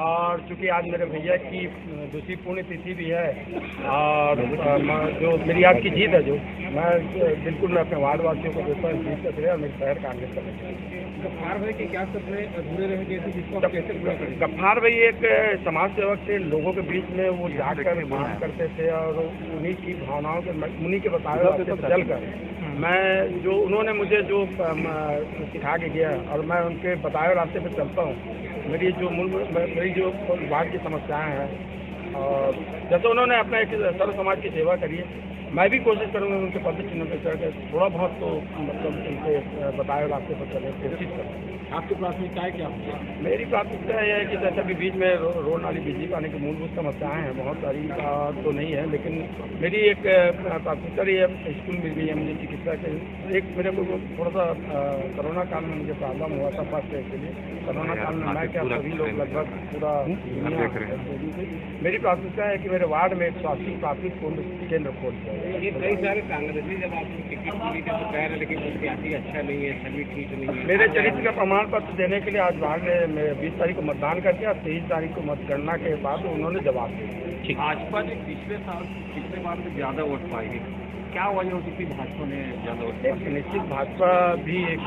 और चूँकि आज मेरे भैया की दूसरी पुण्यतिथि भी है और जो मेरी आज की जीत है जो मैं अपने वार्ड वासियों को देता हूँ जीत का श्रेय और मेरे शहर कांग्रेस कमेटी। गफ्फार भाई के क्या सपने अधूरे रह गए थे जिसको आप कैसे पूरा करें? गफ्फार भाई एक समाज सेवक थे, लोगों के बीच में वो जाकर बात करते थे और उन्हीं की भावनाओं के उन्हीं के बताए रास्ते पर चलकर मैं जो उन्होंने मुझे जो सिखा के गया और मैं उनके बताए रास्ते पर चलता हूँ। मेरी जो वार्ड की समस्याएं हैं और जैसे उन्होंने अपना एक सर्व समाज की सेवा करी है, मैं भी कोशिश करूँगा उनके पद चिन्ह पर चढ़ कर थोड़ा बहुत तो मतलब उनके बताए रास्ते पर चलने की कोशिश करूँ। आपकी प्राथमिकताएं क्या होंगी? मेरी प्राथमिकता यह है कि जैसे अभी बीच में रोड नाली बिजली पानी की मूलभूत समस्याएं हैं, बहुत सारी तो नहीं है, लेकिन मेरी एक प्राथमिकता रही है स्कूल मिल गई है मुझे चिकित्सा के। एक मेरे को थोड़ा सा कोरोना काल में मुझे प्रॉब्लम हुआ था फर्स्ट एड के लिए। कोरोना काल में मैं क्या सभी लोग लगभग पूरा मेरी प्राथमिकता है कि मेरे वार्ड में एक स्वास्थ्य प्राथमिक केंद्र खोल दिया। ये कई सारे कांग्रेसी जब आप टिकट मिली थी तो कह रहे लेकिन प्रत्याशी अच्छा नहीं है, छवि ठीक नहीं है। मेरे चरित्र का प्रमाण पत्र देने के लिए आज वार्ड ने 20 तारीख को मतदान करके और 23 तारीख को मतगणना के बाद उन्होंने जवाब दिया। भाजपा ने पिछले बार में ज्यादा वोट पाई है, क्या वजह हो सकती है भाजपा ने ज्यादा वोट पाई? निश्चित भाजपा भी एक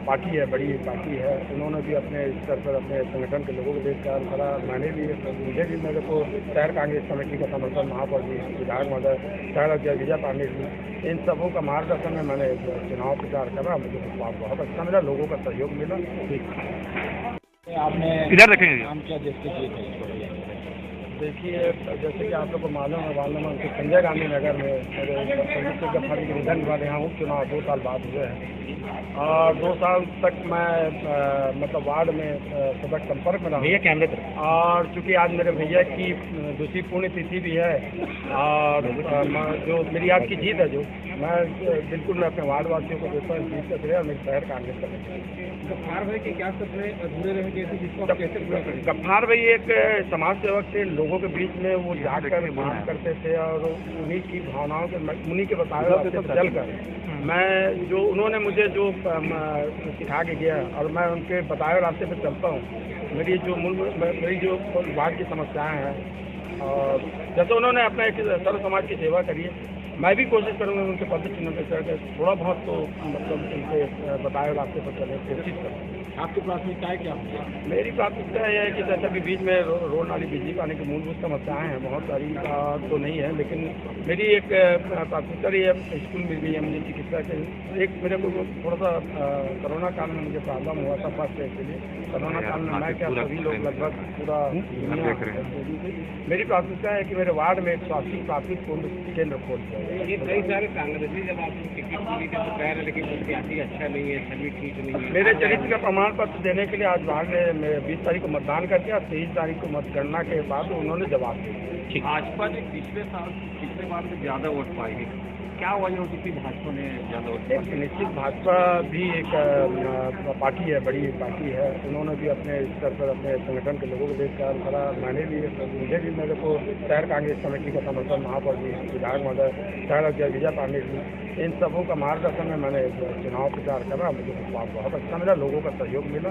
पार्टी है, बड़ी पार्टी है। उन्होंने भी अपने स्तर पर अपने संगठन के लोगों को देखकर बड़ा मैंने भी मुझे भी मेरे को शहर कांग्रेस कमेटी का समर्थन महापौर जी विधायक महोदय शहर अध्यक्ष विजय पांडे जी इन सबों का मार्गदर्शन में मैंने चुनाव प्रचार करा। मुझे बहुत अच्छा मिला, लोगों का सहयोग मिला। आपने इधर रखेंगे नाम क्या देखते हैं? देखिए, जैसे कि आप लोग को मालूम है उनके संजय गांधी नगर में मेरे गफ्फार के निधन के बाद यहाँ उपचुनाव 2 साल बाद हुए हैं और 2 साल तक मैं मतलब वार्ड में सतत संपर्क में रहा भैया कैमरे पर। और चूँकि आज मेरे भैया की दूसरी पुण्यतिथि भी है और जो मेरी आज की जीत है जो मैं अपने वार्ड वासियों को देता हूँ जीत का श्रेय और मेरे शहर कांग्रेस कमेटी। गफ्फार भाई के क्या सपने अधूरे रह गए थे जिसको आप कैसे पूरा करें? गफ्फार भाई एक समाज सेवक थे, लोगों के बीच में वो जाकर बात करते थे और उन्हीं की भावनाओं के उन्हीं के बताए रास्ते पर चलकर मैं जो उन्होंने मुझे जो सिखा के गया और मैं उनके बताए रास्ते पर चलता हूँ। मेरी जो वार्ड की समस्याएं हैं और जैसे उन्होंने अपना एक सर्व समाज की सेवा करी है, मैं भी कोशिश करूँगा उनके पद चिन्ह पर चढ़ कर थोड़ा बहुत तो मतलब उनके बताए रास्ते पर चलने की कोशिश करूँ। आपकी प्राथमिकताएं क्या होंगी? मेरी प्राथमिकता यह है कि जैसे अभी बीच में रोड नाली बिजली पानी की मूलभूत समस्याएं हैं, बहुत सारी तो नहीं है, लेकिन मेरी एक प्राथमिकता रही है स्कूल मिल गई है मुझे चिकित्सा के। एक मेरे को थोड़ा सा कोरोना काल में मुझे प्रॉब्लम हुआ था फर्स्ट एड के लिए। कोरोना काल में मैं क्या सभी लोग लगभग पूरा मेरी प्राथमिकता है कि मेरे वार्ड में एक स्वास्थ्य प्राथमिक केंद्र खोल दिया। ये कई सारे कांग्रेसी जब आप टिकट मिली थी तो कह रहे लेकिन प्रत्याशी अच्छा नहीं है, छवि ठीक नहीं है। मेरे चरित्र का प्रमाण पत्र देने के लिए आज वार्ड ने 20 तारीख को मतदान करके और 23 तारीख को मतगणना के बाद उन्होंने जवाब दिया। भाजपा ने पिछले बार में ज्यादा वोट पाई है, क्या वजह हो सकती है भाजपा ने ज्यादा वोट पाई? निश्चित भाजपा भी एक पार्टी है, बड़ी पार्टी है। उन्होंने भी अपने स्तर पर अपने संगठन के लोगों को देखकर बड़ा मैंने भी मुझे भी मेरे को शहर कांग्रेस कमेटी का समर्थन महापौर जी विधायक महोदय शहर अध्यक्ष विजय पांडे जी इन सबों का मार्गदर्शन में मैंने चुनाव प्रचार करा। मुझे बहुत अच्छा मिला, लोगों का सहयोग मिला।